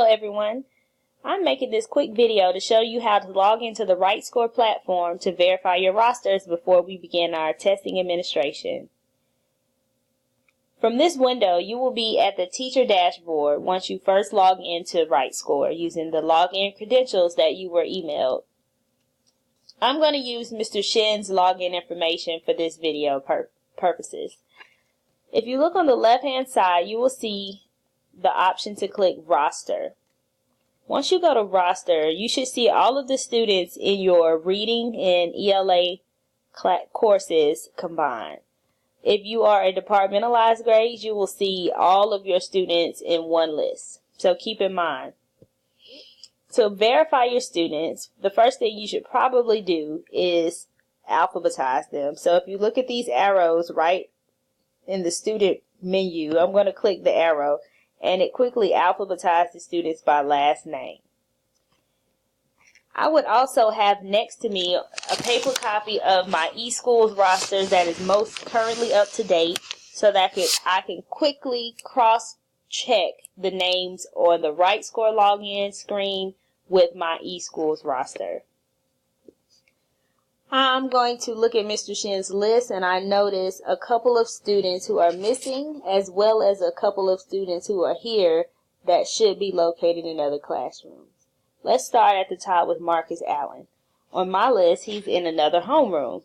Hello everyone. I'm making this quick video to show you how to log into the RightScore platform to verify your rosters before we begin our testing administration. From this window, you will be at the teacher dashboard once you first log into RightScore using the login credentials that you were emailed. I'm going to use Mr. Shin's login information for this video purposes. If you look on the left hand side, you will see the option to click roster. Once you go to roster, you should see all of the students in your reading and ELA courses combined. If you are a departmentalized grades, you will see all of your students in one list. So keep in mind, to verify your students, the first thing you should probably do is alphabetize them. So if you look at these arrows right in the student menu, I'm going to click the arrow and it quickly alphabetizes the students by last name. I would also have next to me a paper copy of my eSchools roster that is most currently up to date so that I can quickly cross-check the names on the RightScore login screen with my eSchools roster. I'm going to look at Mr. Shin's list and I notice a couple of students who are missing as well as a couple of students who are here that should be located in other classrooms. Let's start at the top with Marcus Allen. On my list, he's in another homeroom.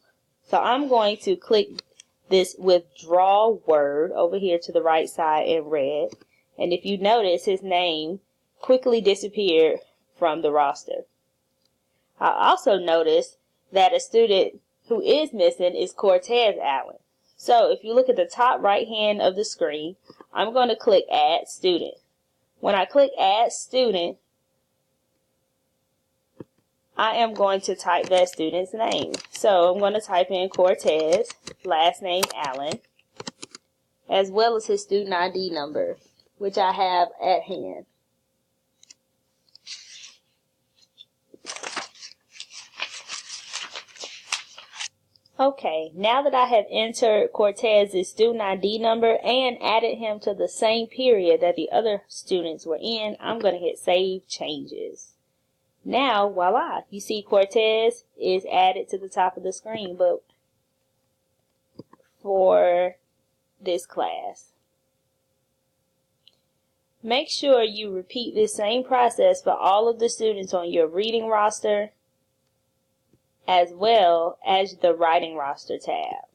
So I'm going to click this withdraw word over here to the right side in red. And if you notice, his name quickly disappeared from the roster. I also noticed that a student who is missing is Cortez Allen. So if you look at the top right hand of the screen, I'm going to click Add Student. When I click Add Student, I am going to type that student's name. So I'm going to type in Cortez, last name Allen, as well as his student ID number, which I have at hand. Okay, now that I have entered Cortez's student ID number and added him to the same period that the other students were in, I'm going to hit Save Changes. Now, voila, you see Cortez is added to the top of the screen, but for this class. Make sure you repeat this same process for all of the students on your reading roster, as well as the writing roster tab.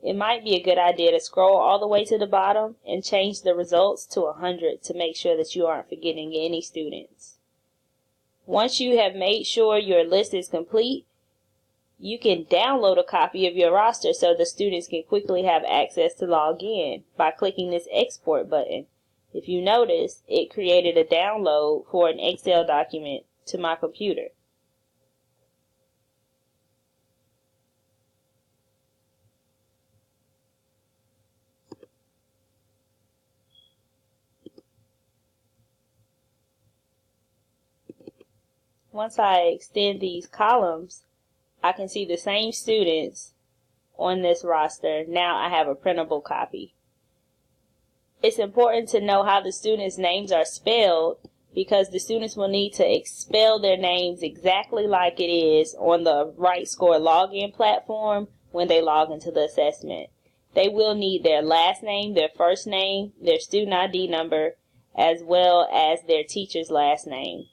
It might be a good idea to scroll all the way to the bottom and change the results to 100 to make sure that you aren't forgetting any students. Once you have made sure your list is complete, you can download a copy of your roster so the students can quickly have access to log in by clicking this export button. If you notice, it created a download for an Excel document to my computer. Once I extend these columns, I can see the same students on this roster. Now I have a printable copy. It's important to know how the students' names are spelled because the students will need to spell their names exactly like it is on the RightScore login platform when they log into the assessment. They will need their last name, their first name, their student ID number, as well as their teacher's last name.